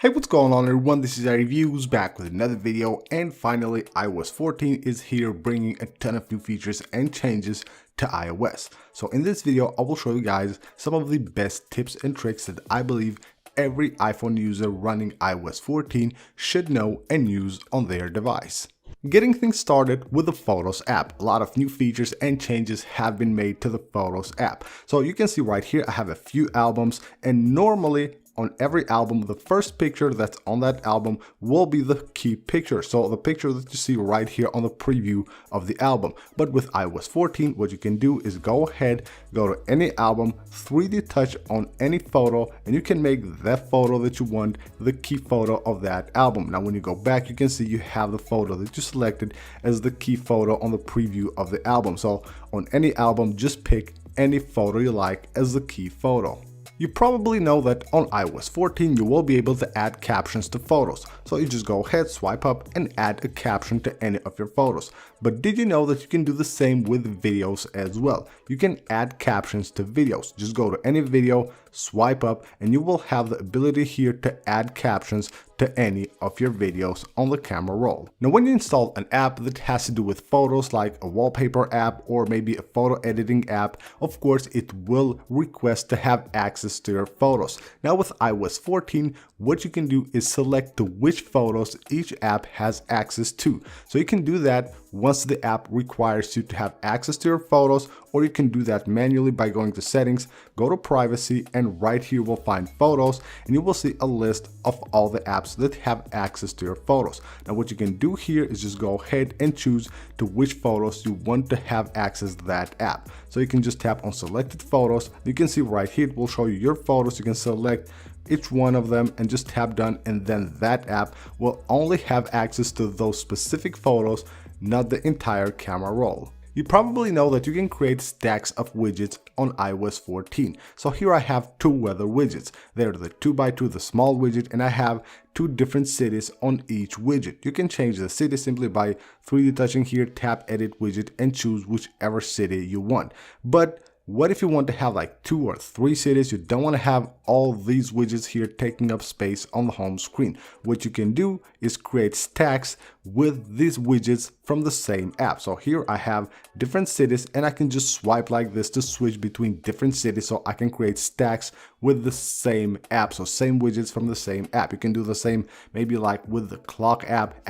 Hey, what's going on everyone, this is iReviews back with another video, and finally iOS 14 is here bringing a ton of new features and changes to iOS. So in this video I will show you guys some of the best tips and tricks that I believe every iPhone user running iOS 14 should know and use on their device. Getting things started with the Photos app. A lot of new features and changes have been made to the Photos app. So you can see right here I have a few albums, and normally on every album, the first picture that's on that album will be the key picture. So the picture that you see right here on the preview of the album. But with iOS 14, what you can do is go ahead, go to any album, 3D touch on any photo, and you can make that photo that you want the key photo of that album. Now, when you go back, you can see you have the photo that you selected as the key photo on the preview of the album. So on any album, just pick any photo you like as the key photo. You probably know that on iOS 14 you will be able to add captions to photos, so you just go ahead, swipe up and add a caption to any of your photos. But did you know that you can do the same with videos as well? You can add captions to videos. Just go to any video, swipe up, and you will have the ability here to add captions to any of your videos on the camera roll. Now, when you install an app that has to do with photos, like a wallpaper app or maybe a photo editing app, of course it will request to have access to your photos. Now with iOS 14, what you can do is select to which photos each app has access to. So you can do that once the app requires you to have access to your photos, or you can do that manually by going to settings, go to privacy, and right here we'll find photos, and you will see a list of all the apps that have access to your photos. Now what you can do here is just go ahead and choose to which photos you want to have access to that app. So you can just tap on selected photos. You can see right here it will show you your photos. You can select each one of them and just tap done, and then that app will only have access to those specific photos, not the entire camera roll. You probably know that you can create stacks of widgets on iOS 14. So here I have two weather widgets. They're the 2x2, the small widget, and I have two different cities on each widget. You can change the city simply by 3D touching here, tap edit widget, and choose whichever city you want. But what if you want to have like 2 or 3 cities? You don't want to have all these widgets here taking up space on the home screen. What you can do is create stacks with these widgets from the same app. So here I have different cities, and I can just swipe like this to switch between different cities, so I can create stacks with the same app. So same widgets from the same app. You can do the same maybe like with the clock app,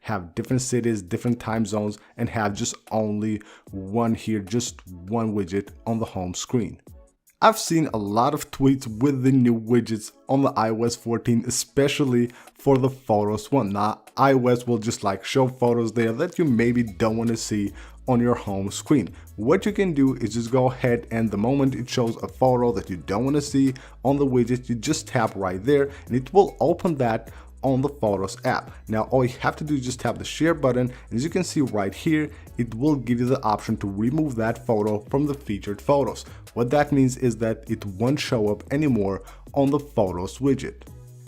have different cities, different time zones, and have just only one here, just one widget on the home screen. I've seen a lot of tweets with the new widgets on the iOS 14, especially for the photos one. Now iOS will just like show photos there that you maybe don't want to see on your home screen. What you can do is just go ahead, and the moment it shows a photo that you don't want to see on the widget, you just tap right there and it will open that on the Photos app. Now all you have to do is just tap the share button, and as you can see right here, it will give you the option to remove that photo from the featured photos. What that means is that it won't show up anymore on the Photos widget.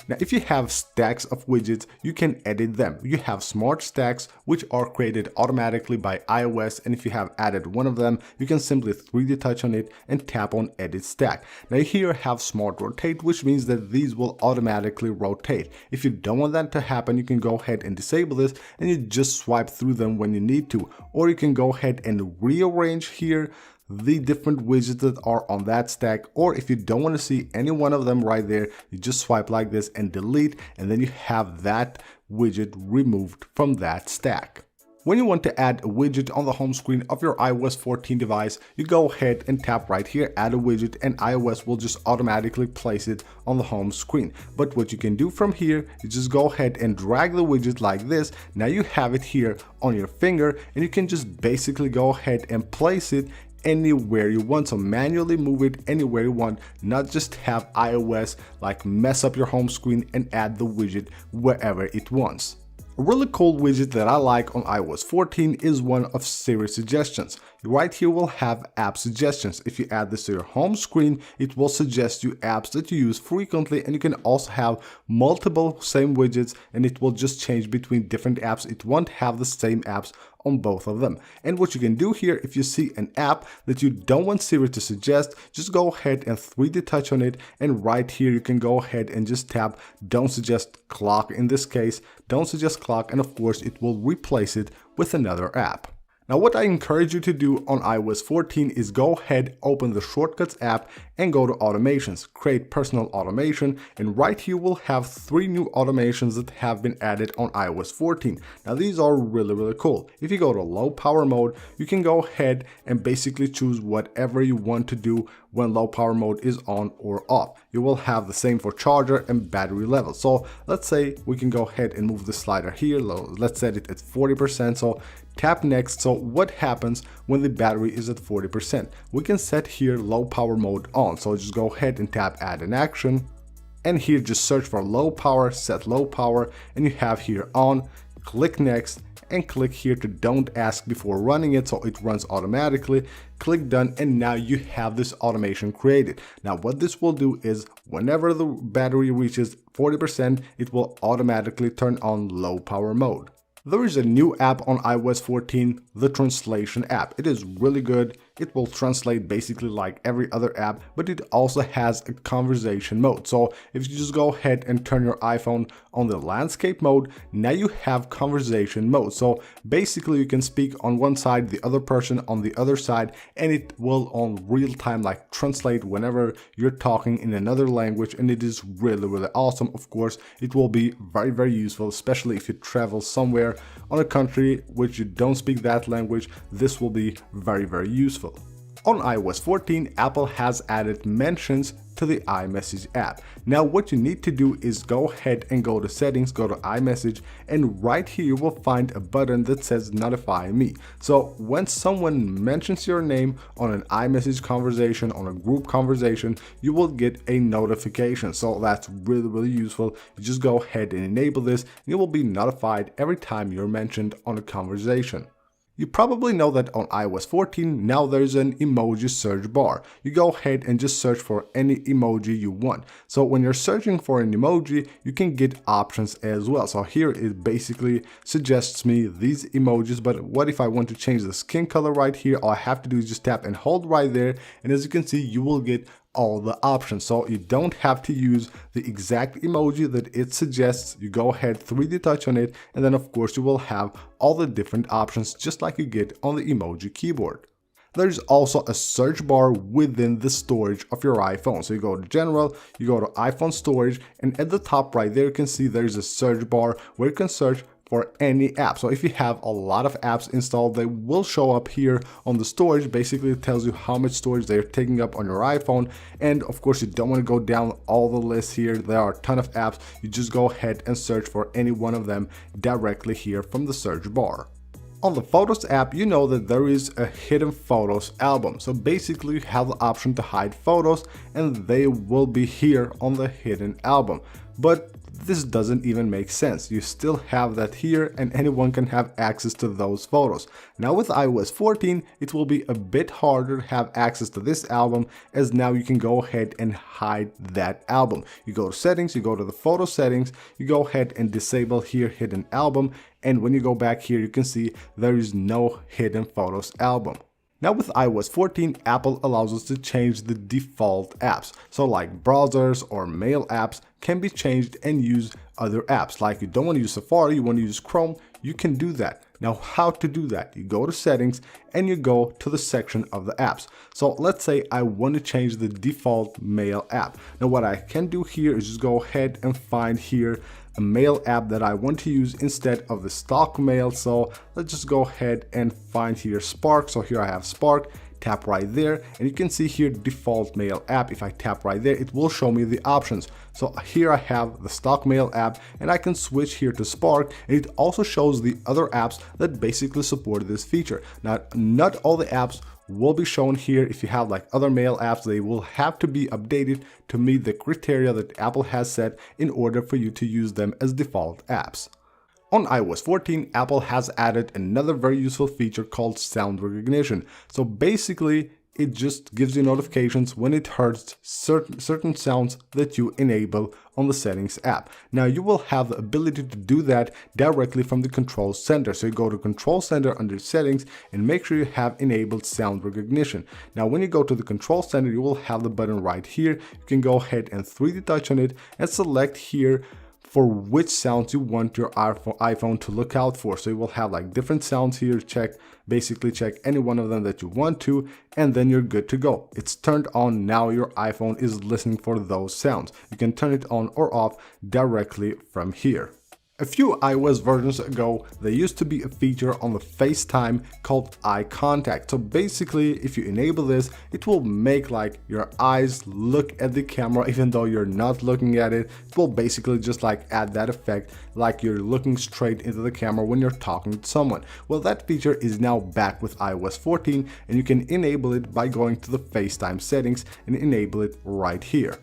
Now, if you have stacks of widgets, you can edit them. You have smart stacks, which are created automatically by iOS, and if you have added one of them, you can simply 3D touch on it and tap on edit stack. Now here I have smart rotate, which means that these will automatically rotate. If you don't want that to happen, you can go ahead and disable this, and you just swipe through them when you need to, or you can go ahead and rearrange here the different widgets that are on that stack, or if you don't want to see any one of them right there, you just swipe like this and delete, and then you have that widget removed from that stack. When you want to add a widget on the home screen of your iOS 14 device, you go ahead and tap right here, add a widget, and iOS will just automatically place it on the home screen. But what you can do from here is just go ahead and drag the widget like this. Now you have it here on your finger, and you can just basically go ahead and place it anywhere you want. So manually move it anywhere you want, not just have iOS like mess up your home screen and add the widget wherever it wants. A really cool widget that I like on iOS 14 is one of Siri suggestions. right here we'll have app suggestions. If you add this to your home screen, it will suggest you apps that you use frequently, and you can also have multiple same widgets, and it will just change between different apps. It won't have the same apps on both of them. And what you can do here, if you see an app that you don't want Siri to suggest, just go ahead and 3D touch on it, and right here you can go ahead and just tap don't suggest clock. In this case, don't suggest clock, and of course it will replace it with another app. Now what I encourage you to do on iOS 14 is go ahead, open the Shortcuts app and go to Automations, create Personal Automation, and right here we'll have 3 new automations that have been added on iOS 14. Now these are really cool. If you go to low power mode, you can go ahead and basically choose whatever you want to do when low power mode is on or off. You will have the same for charger and battery level. So let's say we can go ahead and move the slider here. Let's set it at 40%. So tap next. So what happens when the battery is at 40%? We can set here low power mode on. So just go ahead and tap add an action. And here just search for low power, set low power, and you have here on, click next, and click here to don't ask before running it, so it runs automatically. Click done, and now you have this automation created. Now what this will do is whenever the battery reaches 40%, it will automatically turn on low power mode. There is a new app on iOS 14, the translation app. It is really good. It will translate basically like every other app, but it also has a conversation mode. So if you just go ahead and turn your iPhone on the landscape mode, now you have conversation mode. So basically you can speak on one side, the other person on the other side, and it will on real time like translate whenever you're talking in another language, and it is really awesome. Of course, it will be very useful, especially if you travel somewhere on a country which you don't speak that language. This will be very useful. On iOS 14, Apple has added mentions to the iMessage app. Now what you need to do is go ahead and go to settings, go to iMessage, and right here you will find a button that says notify me. So when someone mentions your name on an iMessage conversation, on a group conversation, you will get a notification. So that's really useful. You just go ahead and enable this, and you will be notified every time you're mentioned on a conversation. You probably know that on iOS 14 now there's an emoji search bar. You go ahead and just search for any emoji you want. So when you're searching for an emoji, you can get options as well. So here it basically suggests me these emojis, but what if I want to change the skin color right here? All I have to do is just tap and hold right there, and as you can see, you will get all the options. So you don't have to use the exact emoji that it suggests. You go ahead, 3D touch on it, and then of course you will have all the different options just like you get on the emoji keyboard. There's also a search bar within the storage of your iPhone. So you go to general, you go to iPhone storage, and at the top right there you can see there's a search bar where you can search for any app. So if you have a lot of apps installed, they will show up here on the storage. Basically it tells you how much storage they're taking up on your iPhone, and of course you don't want to go down all the lists here. There are a ton of apps. You just go ahead and search for any one of them directly here from the search bar. On the Photos app, you know that there is a hidden photos album. So basically you have the option to hide photos, and they will be here on the hidden album. But this doesn't even make sense. You still have that here, and anyone can have access to those photos. Now with iOS 14, it will be a bit harder to have access to this album, as now you can go ahead and hide that album. You go to settings, you go to the photo settings, you go ahead and disable here hidden album, and when you go back here, you can see there is no hidden photos album. Now with iOS 14, Apple allows us to change the default apps. So like browsers or mail apps can be changed and use other apps. Like you don't want to use Safari, you want to use Chrome, you can do that. Now how to do that? You go to settings and you go to the section of the apps. So let's say I want to change the default mail app. Now what I can do here is just go ahead and find here a mail app that I want to use instead of the stock mail. So let's just go ahead and find here Spark. So here I have Spark. Tap right there, and you can see here default mail app. If I tap right there, it will show me the options. So here I have the stock mail app, and I can switch here to Spark, and it also shows the other apps that basically support this feature. Now, not all the apps will be shown here. If you have like other mail apps, they will have to be updated to meet the criteria that Apple has set in order for you to use them as default apps. On iOS 14, Apple has added another very useful feature called sound recognition. So basically, it just gives you notifications when it hears certain sounds that you enable on the settings app. Now you will have the ability to do that directly from the control center. So you go to control center under settings and make sure you have enabled sound recognition. Now when you go to the control center, you will have the button right here. You can go ahead and 3D touch on it and select here for which sounds you want your iPhone to look out for. So you will have like different sounds here. Basically check any one of them that you want to, and then you're good to go. It's turned on. Now your iPhone is listening for those sounds. You can turn it on or off directly from here. A few iOS versions ago, there used to be a feature on the FaceTime called eye contact. So basically, if you enable this, it will make like your eyes look at the camera even though you're not looking at it. It will basically just like add that effect like you're looking straight into the camera when you're talking to someone. Well, that feature is now back with iOS 14, and you can enable it by going to the FaceTime settings and enable it right here.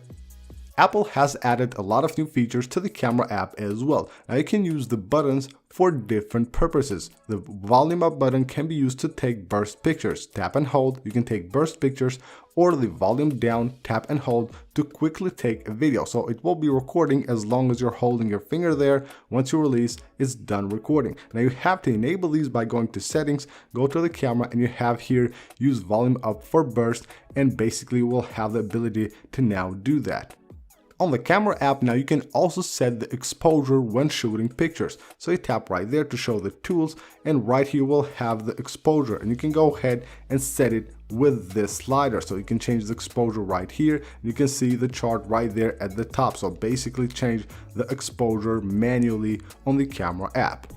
Apple has added a lot of new features to the camera app as well. Now you can use the buttons for different purposes. The volume up button can be used to take burst pictures. Tap and hold, you can take burst pictures, or the volume down, tap and hold to quickly take a video. So it will be recording as long as you're holding your finger there. Once you release, it's done recording. Now you have to enable these by going to settings, go to the camera, and you have here use volume up for burst, and basically you will have the ability to now do that. On the camera app now you can also set the exposure when shooting pictures. So you tap right there to show the tools, and right here you will have the exposure, and you can go ahead and set it with this slider. So you can change the exposure right here. You can see the chart right there at the top. So basically change the exposure manually on the camera app.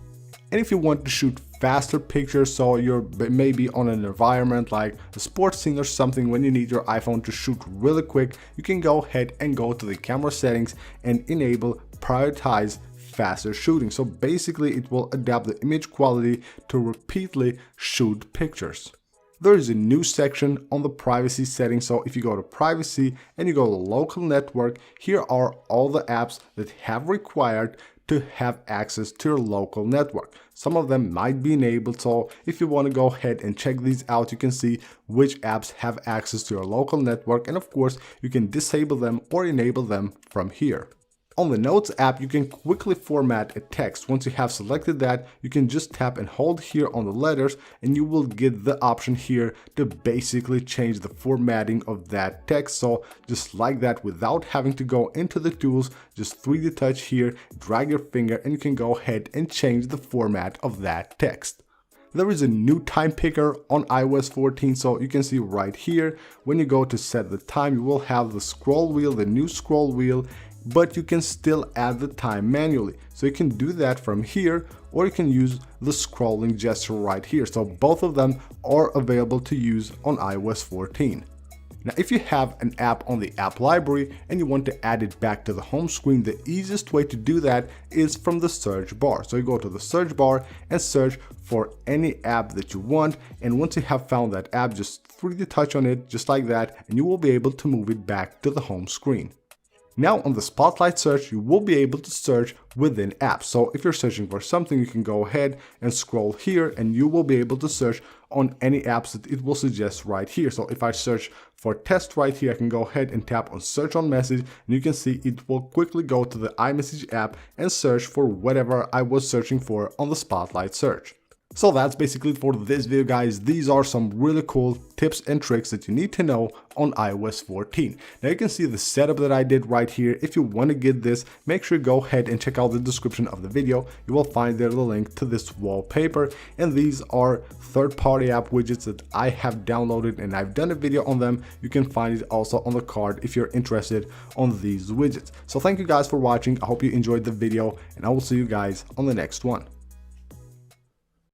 And if you want to shoot faster pictures, so you're maybe on an environment like a sports scene or something when you need your iPhone to shoot really quick, you can go ahead and go to the camera settings and enable prioritize faster shooting. So basically it will adapt the image quality to repeatedly shoot pictures. There is a new section on the privacy settings. So if you go to privacy and you go to local network, here are all the apps that have required to have access to your local network. Some of them might be enabled, so if you want to go ahead and check these out, you can see which apps have access to your local network, and of course you can disable them or enable them from here. On the Notes app, you can quickly format a text. Once you have selected that, you can just tap and hold here on the letters, and you will get the option here to basically change the formatting of that text. So just like that, without having to go into the tools, just 3D touch here, drag your finger, and you can go ahead and change the format of that text. There is a new time picker on iOS 14, so you can see right here, when you go to set the time, you will have the scroll wheel, the new scroll wheel, but you can still add the time manually. So you can do that from here, or you can use the scrolling gesture right here. So both of them are available to use on iOS 14. Now, if you have an app on the app library and you want to add it back to the home screen, the easiest way to do that is from the search bar. So you go to the search bar and search for any app that you want. And once you have found that app, just 3D touch on it just like that, and you will be able to move it back to the home screen. Now on the Spotlight search, you will be able to search within apps. So if you're searching for something, you can go ahead and scroll here, and you will be able to search on any apps that it will suggest right here. So if I search for test right here, I can go ahead and tap on search on message, and you can see it will quickly go to the iMessage app and search for whatever I was searching for on the Spotlight search. So that's basically it for this video, guys. These are some really cool tips and tricks that you need to know on iOS 14. Now you can see the setup that I did right here. If you want to get this, make sure you go ahead and check out the description of the video. You will find there the link to this wallpaper, and these are third-party app widgets that I have downloaded and I've done a video on them. You can find it also on the card if you're interested on these widgets. So thank you guys for watching. I hope you enjoyed the video, and I will see you guys on the next one.